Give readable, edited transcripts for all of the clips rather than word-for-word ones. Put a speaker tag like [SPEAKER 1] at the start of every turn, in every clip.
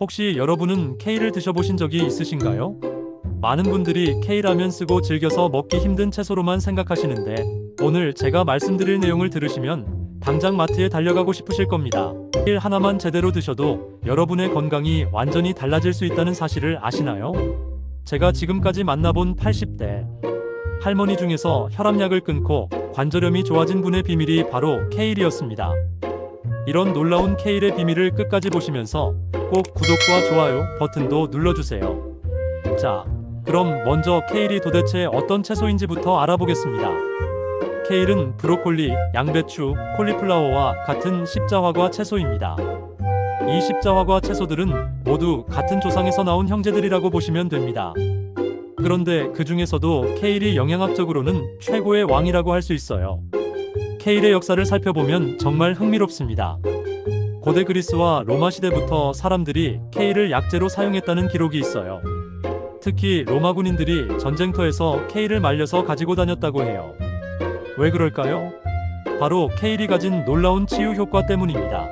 [SPEAKER 1] 혹시 여러분은 케일을 드셔보신 적이 있으신가요? 많은 분들이 케일하면 쓰고 즐겨서 먹기 힘든 채소로만 생각하시는데 오늘 제가 말씀드릴 내용을 들으시면 당장 마트에 달려가고 싶으실 겁니다. 케일 하나만 제대로 드셔도 여러분의 건강이 완전히 달라질 수 있다는 사실을 아시나요? 제가 지금까지 만나본 80대 할머니 중에서 혈압약을 끊고 관절염이 좋아진 분의 비밀이 바로 케일이었습니다. 이런 놀라운 케일의 비밀을 끝까지 보시면서 꼭 구독과 좋아요 버튼도 눌러주세요. 자, 그럼 먼저 케일이 도대체 어떤 채소인지부터 알아보겠습니다. 케일은 브로콜리, 양배추, 콜리플라워와 같은 십자화과 채소입니다. 이 십자화과 채소들은 모두 같은 조상에서 나온 형제들이라고 보시면 됩니다. 그런데 그 중에서도 케일이 영양학적으로는 최고의 왕이라고 할 수 있어요. 케일의 역사를 살펴보면 정말 흥미롭습니다. 고대 그리스와 로마 시대부터 사람들이 케일을 약재로 사용했다는 기록이 있어요. 특히 로마 군인들이 전쟁터에서 케일을 말려서 가지고 다녔다고 해요. 왜 그럴까요? 바로 케일이 가진 놀라운 치유 효과 때문입니다.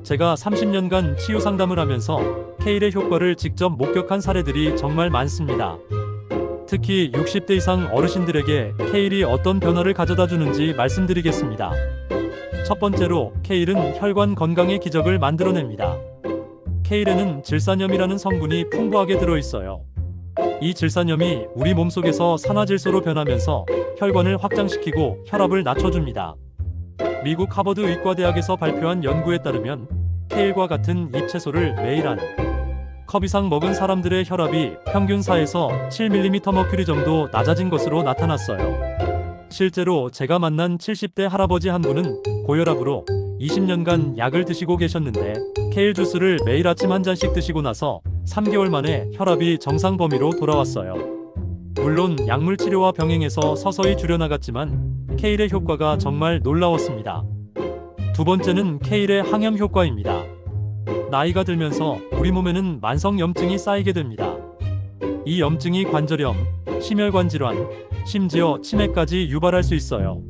[SPEAKER 1] 제가 30년간 치유 상담을 하면서 케일의 효과를 직접 목격한 사례들이 정말 많습니다. 특히 60대 이상 어르신들에게 케일이 어떤 변화를 가져다 주는지 말씀드리겠습니다. 첫 번째로, 케일은 혈관 건강의 기적을 만들어냅니다. 케일에는 질산염이라는 성분이 풍부하게 들어있어요. 이 질산염이 우리 몸속에서 산화질소로 변하면서 혈관을 확장시키고 혈압을 낮춰줍니다. 미국 하버드 의과대학에서 발표한 연구에 따르면 케일과 같은 잎채소를 매일 한 컵 이상 먹은 사람들의 혈압이 평균 4에서 7mm 머큐리 정도 낮아진 것으로 나타났어요. 실제로 제가 만난 70대 할아버지 한 분은 고혈압으로 20년간 약을 드시고 계셨는데 케일 주스를 매일 아침 한 잔씩 드시고 나서 3개월 만에 혈압이 정상 범위로 돌아왔어요. 물론 약물 치료와 병행해서 서서히 줄여나갔지만 케일의 효과가 정말 놀라웠습니다. 두 번째는 케일의 항염 효과입니다. 나이가 들면서 우리 몸에는 만성염증이 쌓이게 됩니다. 이 염증이 관절염, 심혈관 질환, 심지어 치매까지 유발할 수 있어요.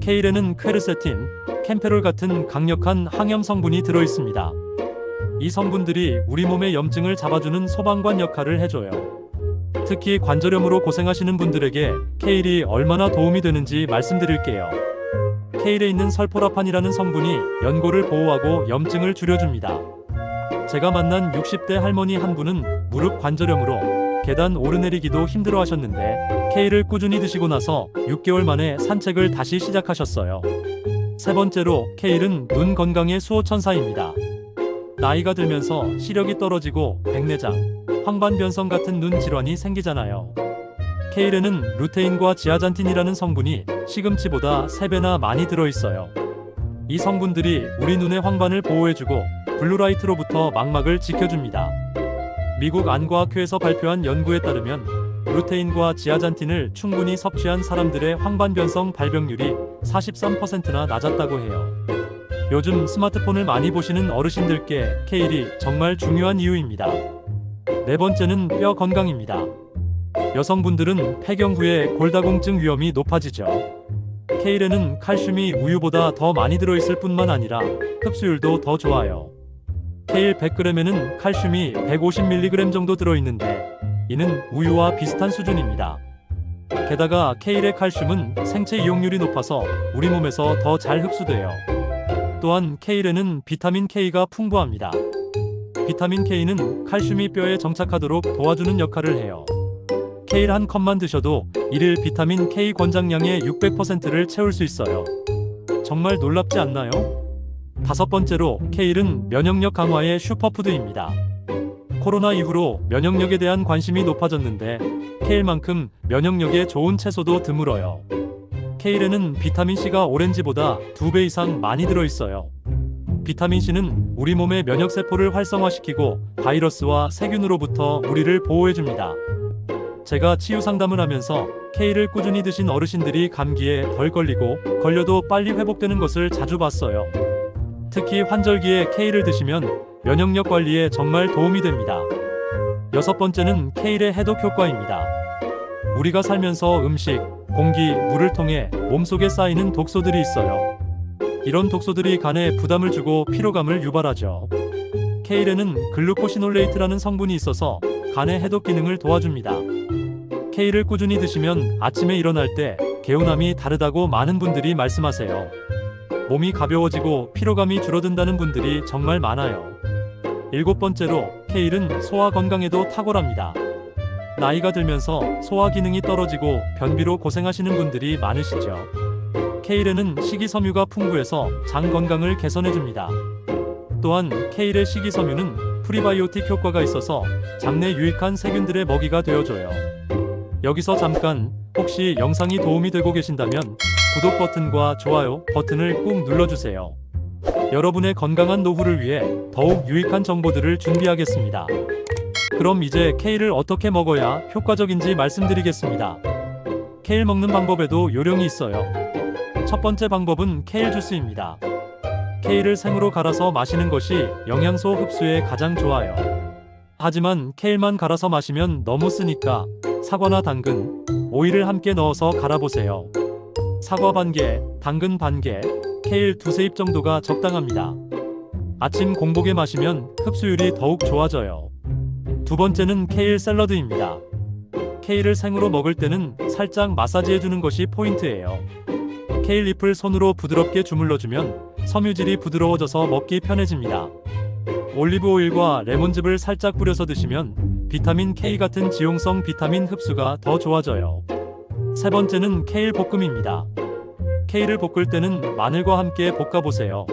[SPEAKER 1] 케일에는 퀘르세틴, 캠페롤 같은 강력한 항염 성분이 들어있습니다. 이 성분들이 우리 몸의 염증을 잡아주는 소방관 역할을 해줘요. 특히 관절염으로 고생하시는 분들에게 케일이 얼마나 도움이 되는지 말씀드릴게요. 케일에 있는 설포라판이라는 성분이 연골을 보호하고 염증을 줄여줍니다. 제가 만난 60대 할머니 한 분은 무릎 관절염으로 계단 오르내리기도 힘들어 하셨는데 케일을 꾸준히 드시고 나서 6개월 만에 산책을 다시 시작하셨어요. 세 번째로, 케일은 눈 건강의 수호천사입니다. 나이가 들면서 시력이 떨어지고 백내장, 황반변성 같은 눈 질환이 생기잖아요. 케일에는 루테인과 지아잔틴이라는 성분이 시금치보다 3배나 많이 들어있어요. 이 성분들이 우리 눈의 황반을 보호해주고 블루라이트로부터 망막을 지켜줍니다. 미국 안과학회에서 발표한 연구에 따르면 루테인과 지아잔틴을 충분히 섭취한 사람들의 황반변성 발병률이 43%나 낮았다고 해요. 요즘 스마트폰을 많이 보시는 어르신들께 케일이 정말 중요한 이유입니다. 네 번째는 뼈 건강입니다. 여성분들은 폐경 후에 골다공증 위험이 높아지죠. 케일에는 칼슘이 우유보다 더 많이 들어있을 뿐만 아니라 흡수율도 더 좋아요. 케일 100g에는 칼슘이 150mg 정도 들어있는데 이는 우유와 비슷한 수준입니다. 게다가 케일의 칼슘은 생체 이용률이 높아서 우리 몸에서 더 잘 흡수돼요. 또한 케일에는 비타민 K가 풍부합니다. 비타민 K는 칼슘이 뼈에 정착하도록 도와주는 역할을 해요. 케일 한 컵만 드셔도 일일 비타민 K 권장량의 600%를 채울 수 있어요. 정말 놀랍지 않나요? 다섯 번째로, 케일은 면역력 강화의 슈퍼푸드입니다. 코로나 이후로 면역력에 대한 관심이 높아졌는데 케일만큼 면역력에 좋은 채소도 드물어요. 케일에는 비타민C가 오렌지보다 2배 이상 많이 들어있어요. 비타민C는 우리 몸의 면역세포를 활성화시키고 바이러스와 세균으로부터 우리를 보호해줍니다. 제가 치유 상담을 하면서 케일을 꾸준히 드신 어르신들이 감기에 덜 걸리고 걸려도 빨리 회복되는 것을 자주 봤어요. 특히 환절기에 케일을 드시면 면역력 관리에 정말 도움이 됩니다. 여섯 번째는 케일의 해독 효과입니다. 우리가 살면서 음식, 공기, 물을 통해 몸속에 쌓이는 독소들이 있어요. 이런 독소들이 간에 부담을 주고 피로감을 유발하죠. 케일에는 글루코시놀레이트라는 성분이 있어서 간의 해독 기능을 도와줍니다. 케일을 꾸준히 드시면 아침에 일어날 때 개운함이 다르다고 많은 분들이 말씀하세요. 몸이 가벼워지고 피로감이 줄어든다는 분들이 정말 많아요. 7번째로, 케일은 소화 건강에도 탁월합니다. 나이가 들면서 소화 기능이 떨어지고 변비로 고생하시는 분들이 많으시죠. 케일에는 식이섬유가 풍부해서 장 건강을 개선해줍니다. 또한 케일의 식이섬유는 프리바이오틱 효과가 있어서 장내 유익한 세균들의 먹이가 되어줘요. 여기서 잠깐, 혹시 영상이 도움이 되고 계신다면 구독 버튼과 좋아요 버튼을 꾹 눌러주세요. 여러분의 건강한 노후를 위해 더욱 유익한 정보들을 준비하겠습니다. 그럼 이제 케일을 어떻게 먹어야 효과적인지 말씀드리겠습니다. 케일 먹는 방법에도 요령이 있어요. 첫 번째 방법은 케일 주스입니다. 케일을 생으로 갈아서 마시는 것이 영양소 흡수에 가장 좋아요. 하지만 케일만 갈아서 마시면 너무 쓰니까 사과나 당근, 오이를 함께 넣어서 갈아보세요. 사과 반개, 당근 반개, 케일 두세 잎 정도가 적당합니다. 아침 공복에 마시면 흡수율이 더욱 좋아져요. 두 번째는 케일 샐러드입니다. 케일을 생으로 먹을 때는 살짝 마사지해주는 것이 포인트예요. 케일 잎을 손으로 부드럽게 주물러주면 섬유질이 부드러워져서 먹기 편해집니다. 올리브 오일과 레몬즙을 살짝 뿌려서 드시면 비타민 K 같은 지용성 비타민 흡수가 더 좋아져요. 세 번째는 케일 볶음입니다. 케일을 볶을 때는 마늘과 함께 볶아보세요.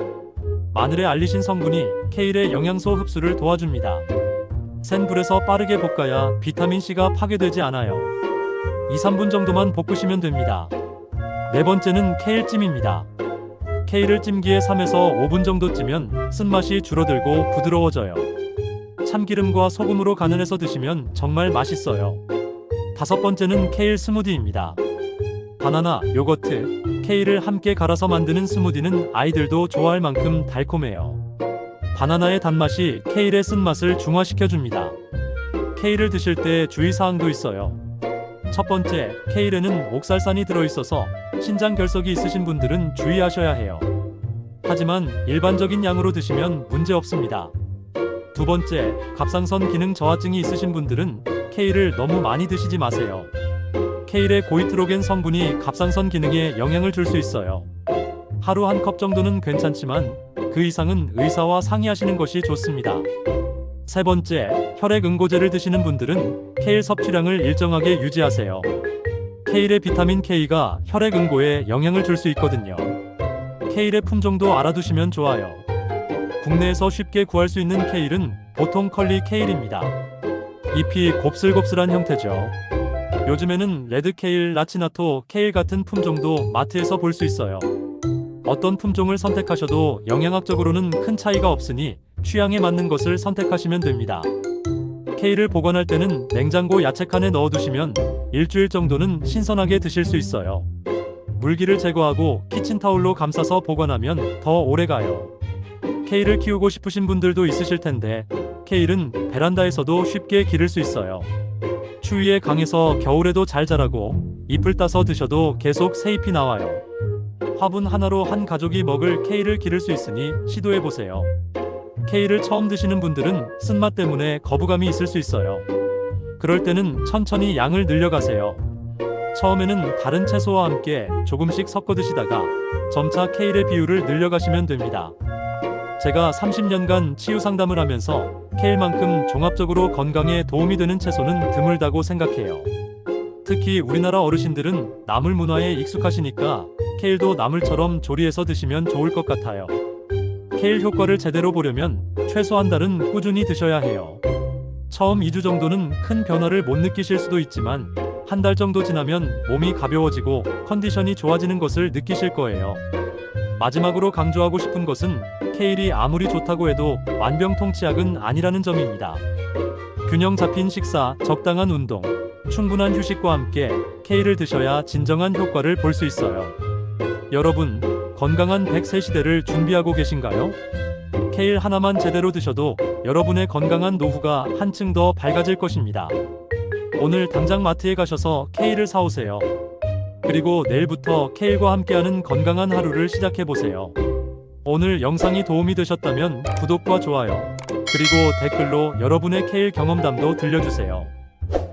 [SPEAKER 1] 마늘의 알리신 성분이 케일의 영양소 흡수를 도와줍니다. 센 불에서 빠르게 볶아야 비타민C가 파괴되지 않아요. 2-3분 정도만 볶으시면 됩니다. 네 번째는 케일찜입니다. 케일을 찜기에 3에서 5분 정도 찌면 쓴맛이 줄어들고 부드러워져요. 참기름과 소금으로 간을 해서 드시면 정말 맛있어요. 다섯 번째는 케일 스무디입니다. 바나나, 요거트, 케일을 함께 갈아서 만드는 스무디는 아이들도 좋아할 만큼 달콤해요. 바나나의 단맛이 케일의 쓴맛을 중화시켜줍니다. 케일을 드실 때 주의사항도 있어요. 첫 번째, 케일에는 옥살산이 들어있어서 신장 결석이 있으신 분들은 주의하셔야 해요. 하지만 일반적인 양으로 드시면 문제 없습니다. 두 번째, 갑상선 기능 저하증이 있으신 분들은 케일을 너무 많이 드시지 마세요. 케일의 고이트로겐 성분이 갑상선 기능에 영향을 줄 수 있어요. 하루 한 컵 정도는 괜찮지만 그 이상은 의사와 상의하시는 것이 좋습니다. 세 번째, 혈액 응고제를 드시는 분들은 케일 섭취량을 일정하게 유지하세요. 케일의 비타민 K가 혈액 응고에 영향을 줄 수 있거든요. 케일의 품종도 알아두시면 좋아요. 국내에서 쉽게 구할 수 있는 케일은 보통 컬리 케일입니다. 잎이 곱슬곱슬한 형태죠. 요즘에는 레드 케일, 라치나토 케일 같은 품종도 마트에서 볼 수 있어요. 어떤 품종을 선택하셔도 영양학적으로는 큰 차이가 없으니 취향에 맞는 것을 선택하시면 됩니다. 케일을 보관할 때는 냉장고 야채칸에 넣어두시면 일주일 정도는 신선하게 드실 수 있어요. 물기를 제거하고 키친타올로 감싸서 보관하면 더 오래가요. 케일을 키우고 싶으신 분들도 있으실 텐데 케일은 베란다에서도 쉽게 기를 수 있어요. 추위에 강해서 겨울에도 잘 자라고 잎을 따서 드셔도 계속 새 잎이 나와요. 화분 하나로 한 가족이 먹을 케일을 기를 수 있으니 시도해보세요. 케일을 처음 드시는 분들은 쓴맛 때문에 거부감이 있을 수 있어요. 그럴 때는 천천히 양을 늘려가세요. 처음에는 다른 채소와 함께 조금씩 섞어 드시다가 점차 케일의 비율을 늘려가시면 됩니다. 제가 30년간 치유 상담을 하면서 케일만큼 종합적으로 건강에 도움이 되는 채소는 드물다고 생각해요. 특히 우리나라 어르신들은 나물 문화에 익숙하시니까 케일도 나물처럼 조리해서 드시면 좋을 것 같아요. 케일 효과를 제대로 보려면 최소 한 달은 꾸준히 드셔야 해요. 처음 2주 정도는 큰 변화를 못 느끼실 수도 있지만 한 달 정도 지나면 몸이 가벼워지고 컨디션이 좋아지는 것을 느끼실 거예요. 마지막으로 강조하고 싶은 것은 케일이 아무리 좋다고 해도 만병통치약은 아니라는 점입니다. 균형 잡힌 식사, 적당한 운동, 충분한 휴식과 함께 케일을 드셔야 진정한 효과를 볼 수 있어요. 여러분, 건강한 100세 시대를 준비하고 계신가요? 케일 하나만 제대로 드셔도 여러분의 건강한 노후가 한층 더 밝아질 것입니다. 오늘 당장 마트에 가셔서 케일을 사오세요. 그리고 내일부터 케일과 함께하는 건강한 하루를 시작해보세요. 오늘 영상이 도움이 되셨다면 구독과 좋아요, 그리고 댓글로 여러분의 케일 경험담도 들려주세요.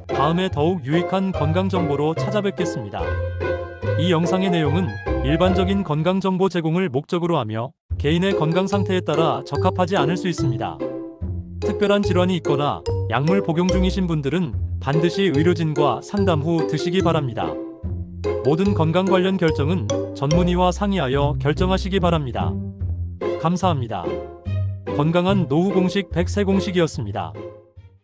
[SPEAKER 1] 다음에 더욱 유익한 건강 정보로 찾아뵙겠습니다. 이 영상의 내용은 일반적인 건강 정보 제공을 목적으로 하며 개인의 건강 상태에 따라 적합하지 않을 수 있습니다. 특별한 질환이 있거나 약물 복용 중이신 분들은 반드시 의료진과 상담 후 드시기 바랍니다. 모든 건강 관련 결정은 전문의와 상의하여 결정하시기 바랍니다. 감사합니다. 건강한 노후 공식 100세 공식이었습니다.